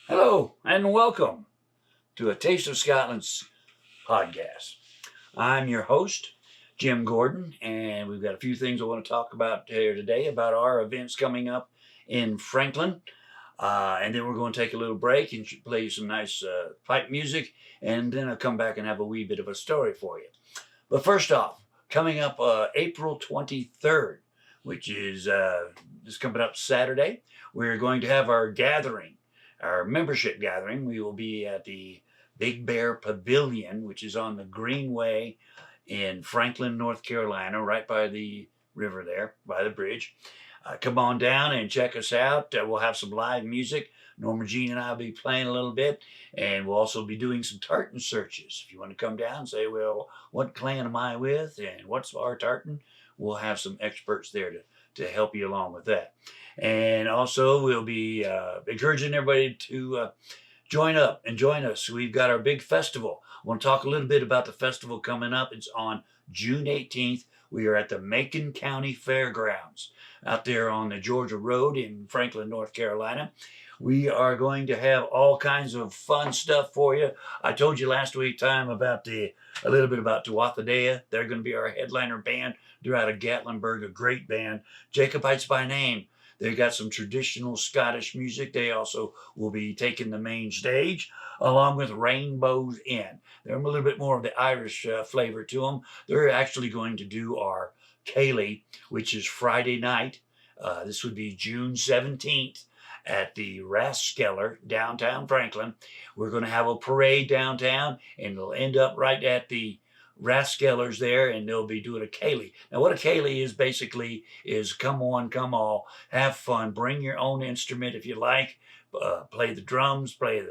Hello and welcome to A Taste of Scotland's podcast. I'm your host, Jim Gordon, and we've got a few things I want to talk about here today about our events coming up in Franklin. And then we're going to take a little break and play some nice pipe music, and then I'll come back and have a wee bit of a story for you. But first off, coming up April 23rd, which is coming up Saturday, we're going to have our gathering. Our membership gathering. We will be at the Big Bear Pavilion, which is on the Greenway in Franklin, North Carolina, right by the river there, by the bridge. Come on down and check us out. We'll have some live music. Norma Jean and I will be playing a little bit, and we'll also be doing some tartan searches. If you want to come down and say, well, what clan am I with and what's our tartan, we'll have some experts there to help you along with that. And also we'll be encouraging everybody to join up and join us. We've got our big festival. I want to talk a little bit about the festival coming up. It's on June 18th. We are at the Macon County Fairgrounds out there on the Georgia Road in Franklin, North Carolina. We are going to have all kinds of fun stuff for you. I told you last week about a little bit about Tuatha. They're going to be our headliner band. They're out of Gatlinburg, a great band. Jacobites by name. They got some traditional Scottish music. They also will be taking the main stage along with Rainbows Inn. They're a little bit more of the Irish flavor to them. They're actually going to do our Collie, which is Friday night. This would be June 17th at the Rathskeller, downtown Franklin. We're going to have a parade downtown, and it'll end up right at the Rathskellers there, and they'll be doing a Collie. Now, what a Collie is basically is come on, come all, have fun, bring your own instrument if you like, play the drums, play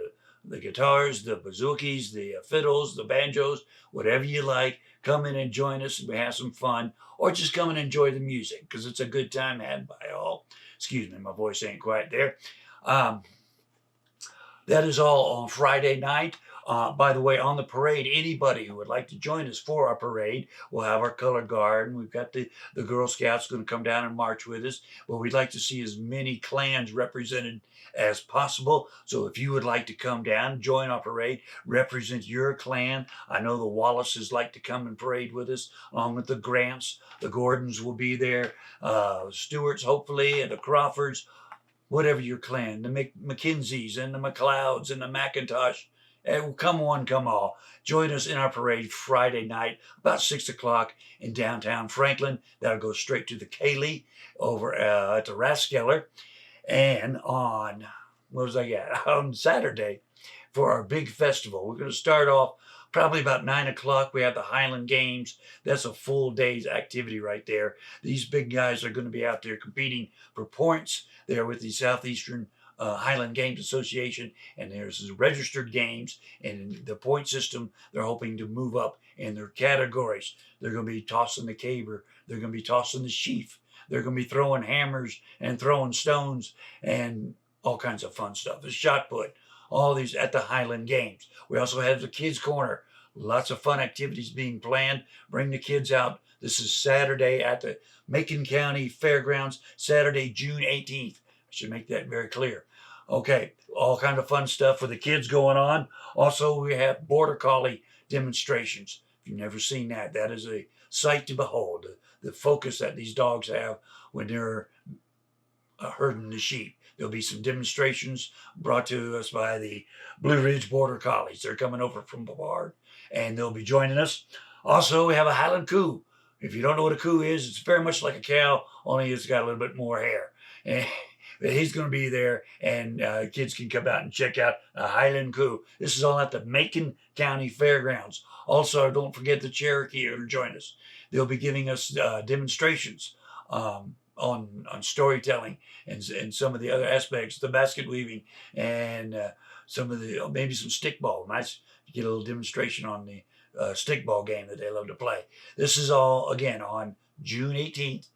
the guitars, the bouzouki, the fiddles, the banjos, whatever you like. Come in and join us and we have some fun, or just come and enjoy the music because it's a good time had by all. Excuse me, my voice ain't quite there. That is all on Friday night. By the way, on the parade, anybody who would like to join us for our parade, we'll have our color guard, and we've got the Girl Scouts going to come down and march with us. Well, we'd like to see as many clans represented as possible. So if you would like to come down, join our parade, represent your clan. I know the Wallaces like to come and parade with us, along with the Grants. The Gordons will be there, Stewarts, hopefully, and the Crawfords. Whatever your clan, the McKenzies and the McLeods and the McIntosh. Come on, come all. Join us in our parade Friday night, about 6 o'clock in downtown Franklin. That'll go straight to the Collie over at the Rathskeller. And on, on Saturday for our big festival, we're going to start off probably about 9 o'clock. We have the Highland Games. That's a full day's activity right there. These big guys are going to be out there competing for points. They're with the Southeastern Highland Games Association, and there's registered games, and in the point system, they're hoping to move up in their categories. They're going to be tossing the caber. They're going to be tossing the sheaf. They're going to be throwing hammers and throwing stones and all kinds of fun stuff. The shot put, all these at the Highland Games. We also have the Kids Corner. Lots of fun activities being planned. Bring the kids out. This is Saturday at the Macon County Fairgrounds, Saturday, June 18th. I should make that very clear. Okay, all kind of fun stuff for the kids going on. Also, we have Border Collie demonstrations. If you've never seen that, that is a sight to behold. The focus that these dogs have when they're herding the sheep. There'll be some demonstrations brought to us by the Blue Ridge Border Collies. They're coming over from Bavard, and they'll be joining us. Also, we have a Highland Coo. If you don't know what a coo is, it's very much like a cow, only it's got a little bit more hair. And he's going to be there, and kids can come out and check out a Highland Coo. This is all at the Macon County Fairgrounds. Also, don't forget the Cherokee to join us. They'll be giving us demonstrations on storytelling and some of the other aspects, the basket weaving, and some of the maybe some stickball. Nice to get a little demonstration on the stickball game that they love to play. This is all again on June 18th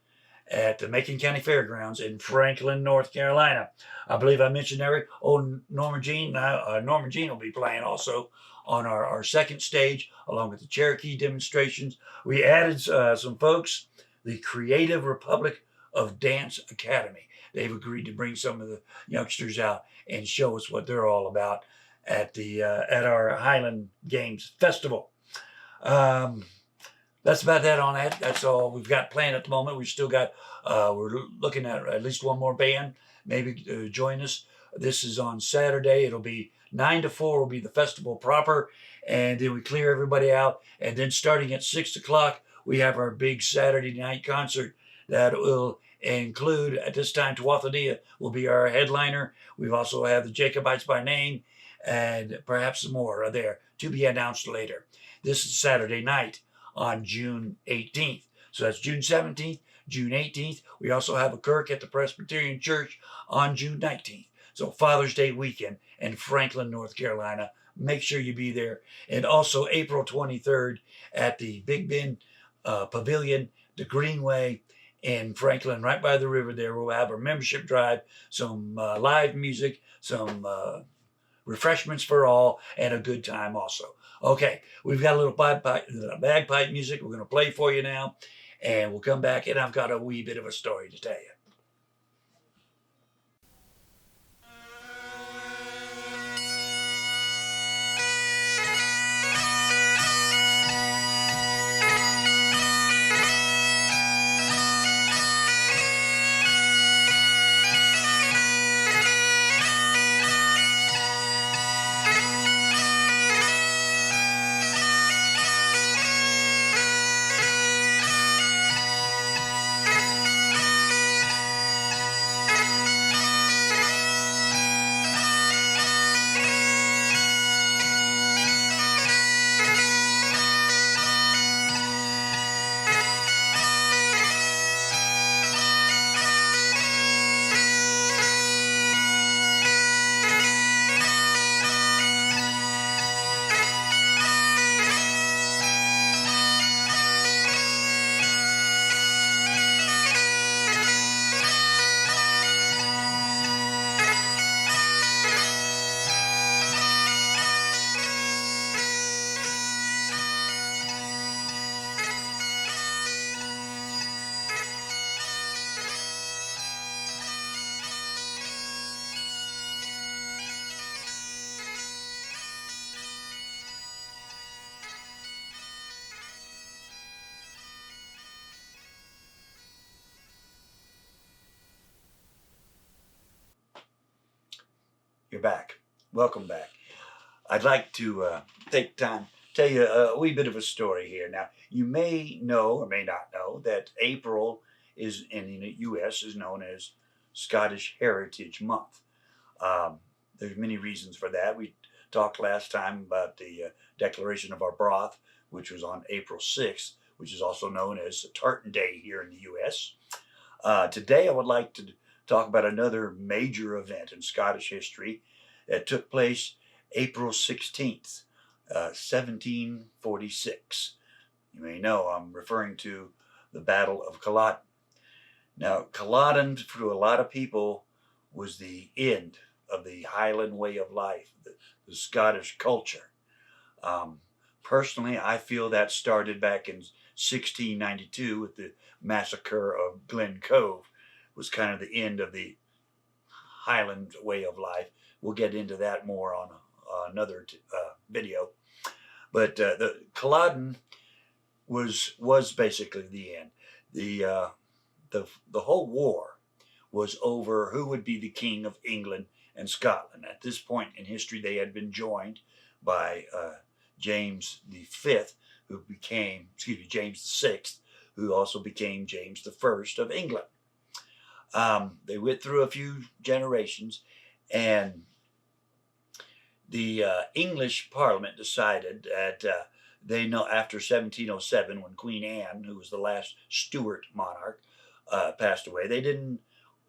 at the Macon County Fairgrounds in Franklin, North Carolina. I believe I mentioned Eric. Oh, Norma Jean. Norma Jean will be playing also on our second stage, along with the Cherokee demonstrations. We added some folks, the Creative Republic of Dance Academy. They've agreed to bring some of the youngsters out and show us what they're all about at our Highland Games Festival. That's about that on that. That's all we've got planned at the moment. We've still got, we're looking at least one more band, maybe join us. This is on Saturday. It'll be 9 to 4 will be the festival proper. And then we clear everybody out. And then starting at 6 o'clock, we have our big Saturday night concert that will include, at this time, Tuatha will be our headliner. We've also have the Jacobites by Name and perhaps some more are there to be announced later. This is Saturday night on June 18th. So that's June 17th, June 18th. We also have a Kirk at the Presbyterian Church on June 19th. So Father's Day weekend in Franklin, North Carolina. Make sure you be there. And also April 23rd at the Big Bend Pavilion, the Greenway in Franklin, right by the river there. We'll have our membership drive, some live music, some refreshments for all, and a good time also. Okay, we've got a little bagpipe music we're going to play for you now, and we'll come back, and I've got a wee bit of a story to tell you. You're back. Welcome back. I'd like to take time to tell you a wee bit of a story here. Now, you may know or may not know that April is in the U.S. is known as Scottish Heritage Month. There's many reasons for that. We talked last time about the Declaration of Arbroath, which was on April 6th, which is also known as Tartan Day here in the U.S. Today, I would like to talk about another major event in Scottish history that took place April 16th, 1746. You may know I'm referring to the Battle of Culloden. Now, Culloden, for a lot of people, was the end of the Highland way of life, the Scottish culture. Personally, I feel that started back in 1692 with the massacre of Glen Cove. Was kind of the end of the Highland way of life. We'll get into that more on another video. But the Culloden was basically the end. The whole war was over who would be the king of England and Scotland. At this point in history, they had been joined by James V, who became, James VI, who also became James I of England. They went through a few generations, and the English Parliament decided that they know after 1707, when Queen Anne, who was the last Stuart monarch, passed away. They didn't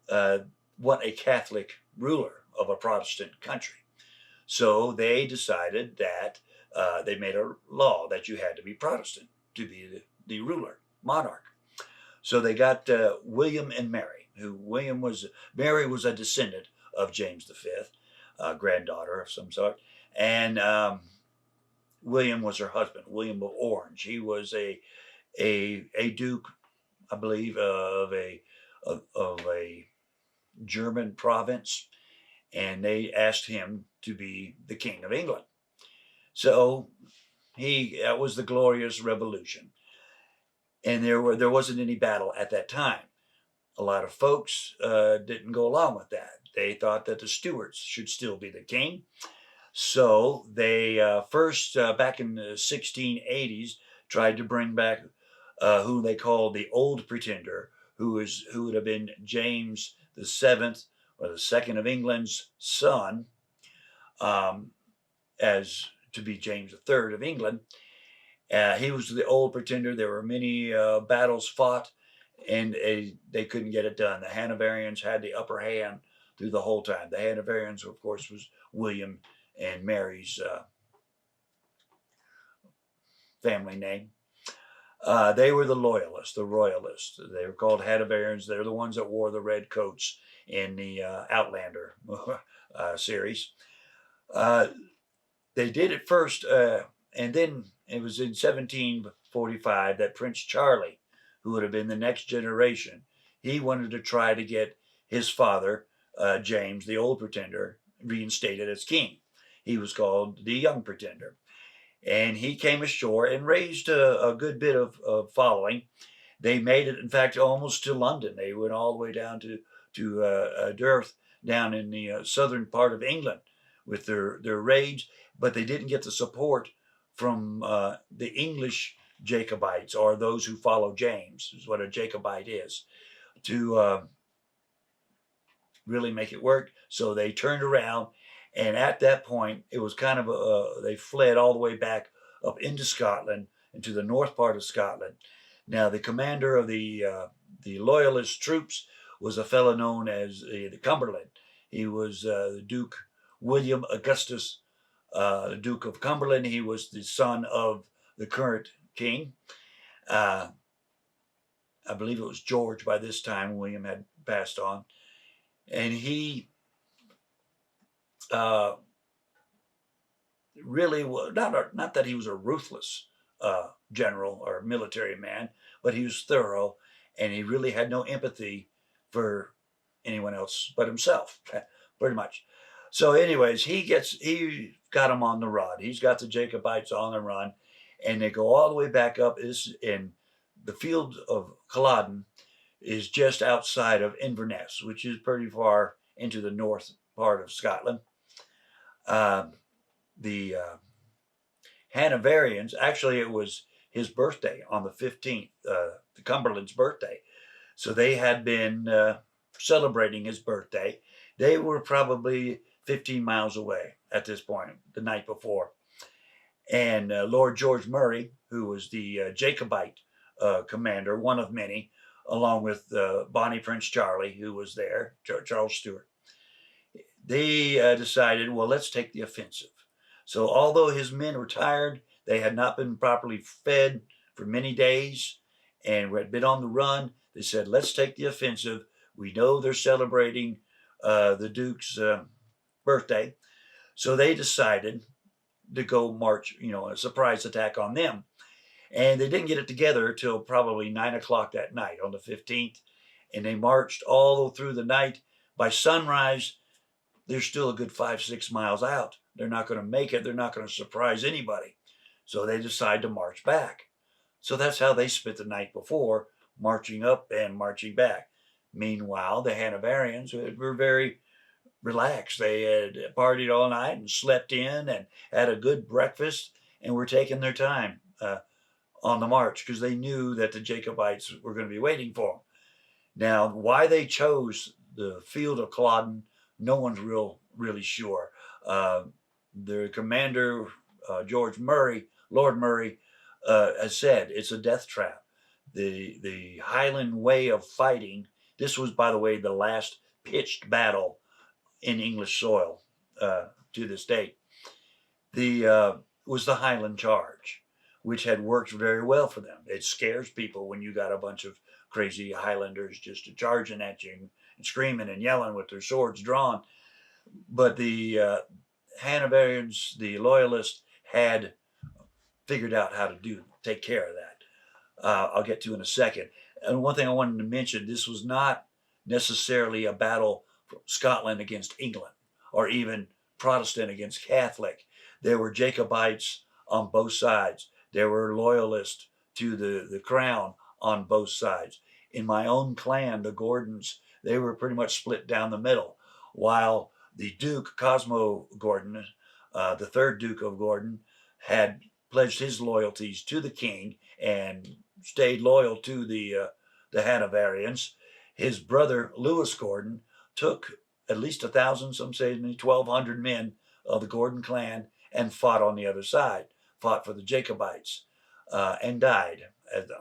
uh, want a Catholic ruler of a Protestant country. So they decided that they made a law that you had to be Protestant to be the ruler, monarch. So they got William and Mary, Mary was a descendant of James V, granddaughter of some sort, and William was her husband, William of Orange. He was a duke, I believe, of a German province, and they asked him to be the King of England. So that was the Glorious Revolution, and there wasn't any battle at that time. A lot of folks didn't go along with that. They thought that the Stuarts should still be the king. So they first, back in the 1680s, tried to bring back who they called the Old Pretender, who would have been James the Seventh or the Second of England's son, as to be James the Third of England. He was the Old Pretender. There were many battles fought, and they couldn't get it done. The Hanoverians had the upper hand through the whole time. The Hanoverians, of course, was William and Mary's family name. They were the loyalists, the royalists. They were called Hanoverians. They're the ones that wore the red coats in the Outlander series. They did it first, and then it was in 1745 that Prince Charlie, who would have been the next generation, he wanted to try to get his father, James, the Old Pretender, reinstated as king. He was called the Young Pretender. And he came ashore and raised a good bit of following. They made it, in fact, almost to London. They went all the way down to Durham, down in the southern part of England with their raids, but they didn't get the support from the English Jacobites, or those who follow James, is what a Jacobite is, to really make it work. So they turned around, and at that point, it was kind of they fled all the way back up into Scotland, into the north part of Scotland. Now, the commander of the loyalist troops was a fellow known as the Cumberland. He was the Duke William Augustus, Duke of Cumberland. He was the son of the current king. I believe it was George by this time. William had passed on. And he really was not that he was a ruthless general or military man, but he was thorough, and he really had no empathy for anyone else but himself, pretty much. So, anyways, he got him on the run. He's got the Jacobites on the run, and they go all the way back up. This in the field of Culloden is just outside of Inverness, which is pretty far into the north part of Scotland. The Hanoverians, actually, it was his birthday on the 15th, the Cumberland's birthday. So they had been celebrating his birthday. They were probably 15 miles away at this point, the night before. And Lord George Murray, who was the Jacobite commander, one of many, along with Bonnie Prince Charlie, who was there, Charles Stuart, they decided, well, let's take the offensive. So although his men were tired, they had not been properly fed for many days and had been on the run, they said, let's take the offensive. We know they're celebrating the Duke's birthday. So they decided to go march, a surprise attack on them. And they didn't get it together till probably 9 o'clock that night on the 15th. And they marched all through the night. By sunrise, they're still a good 5-6 miles out. They're not going to make it. They're not going to surprise anybody. So they decide to march back. So that's how they spent the night before, marching up and marching back. Meanwhile, the Hanoverians were very relaxed. They had partied all night and slept in and had a good breakfast and were taking their time on the march because they knew that the Jacobites were going to be waiting for them. Now, why they chose the field of Culloden, no one's really sure. The commander, Lord Murray, has said it's a death trap. the Highland way of fighting. This was, by the way, the last pitched battle in English soil to this date. The was the Highland Charge, which had worked very well for them. It scares people when you got a bunch of crazy Highlanders just charging at you and screaming and yelling with their swords drawn. But the Hanoverians, the Loyalists, had figured out how to take care of that. I'll get to in a second. And one thing I wanted to mention, this was not necessarily a battle for Scotland against England or even Protestant against Catholic. There were Jacobites on both sides. There were loyalists to the crown on both sides. In my own clan, the Gordons, they were pretty much split down the middle, while the Duke, Cosmo Gordon, the third Duke of Gordon, had pledged his loyalties to the king and stayed loyal to the Hanoverians. His brother, Lewis Gordon, took at least 1,000, some say 1,200 men of the Gordon clan and fought on the other side, fought for the Jacobites, and died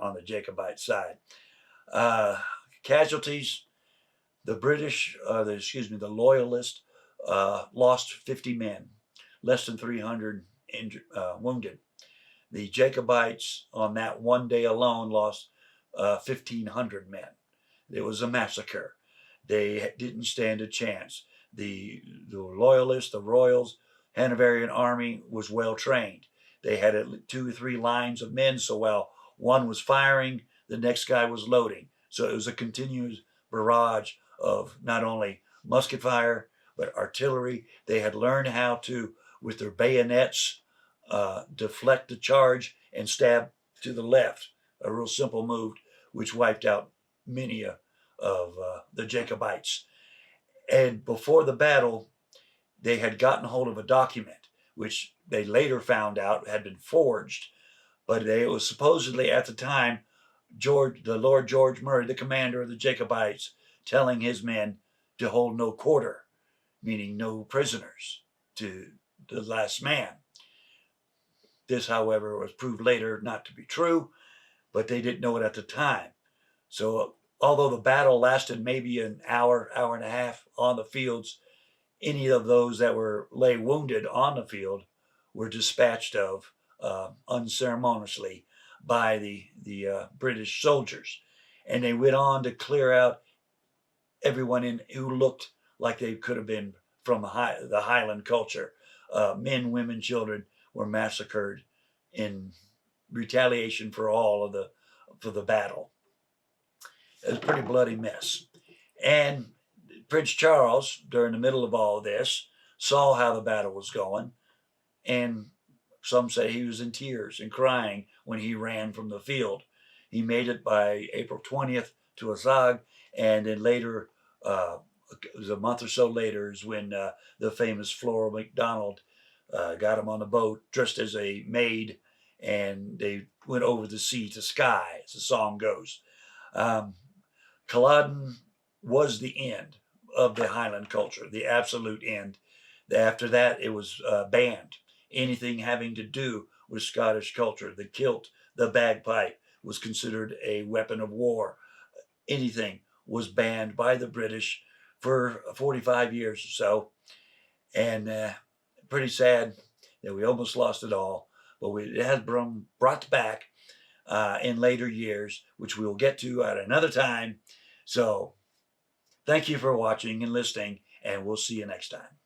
on the Jacobite side. Casualties, the British, the Loyalists, lost 50 men, less than 300 wounded. The Jacobites on that one day alone lost 1,500 men. It was a massacre. They didn't stand a chance. The Loyalists, the Royals, Hanoverian army was well trained. They had 2 or 3 lines of men, so while one was firing, the next guy was loading. So it was a continuous barrage of not only musket fire, but artillery. They had learned how to, with their bayonets, deflect the charge and stab to the left. A real simple move, which wiped out many of the Jacobites. And before the battle, they had gotten hold of a document, which they later found out had been forged, but it was supposedly at the time the Lord George Murray, the commander of the Jacobites, telling his men to hold no quarter, meaning no prisoners, to the last man. This, however, was proved later not to be true, but they didn't know it at the time. So although the battle lasted maybe an hour, hour and a half on the fields, any of those that lay wounded on the field were dispatched of unceremoniously by the British soldiers. And they went on to clear out everyone who looked like they could have been from the Highland culture. Men, women, children were massacred in retaliation for the battle. It was a pretty bloody mess. And Prince Charles, during the middle of all of this, saw how the battle was going, and some say he was in tears and crying when he ran from the field. He made it by April 20th to Azag, and then later, it was a month or so later, is when the famous Flora MacDonald got him on the boat dressed as a maid, and they went over the sea to Skye, as the song goes. Culloden was the end of the Highland culture, the absolute end. After that, it was banned. Anything having to do with Scottish culture, the kilt, the bagpipe, was considered a weapon of war. Anything was banned by the British for 45 years or so. And pretty sad that we almost lost it all. But it has been brought back in later years, which we will get to at another time. So thank you for watching and listening, and we'll see you next time.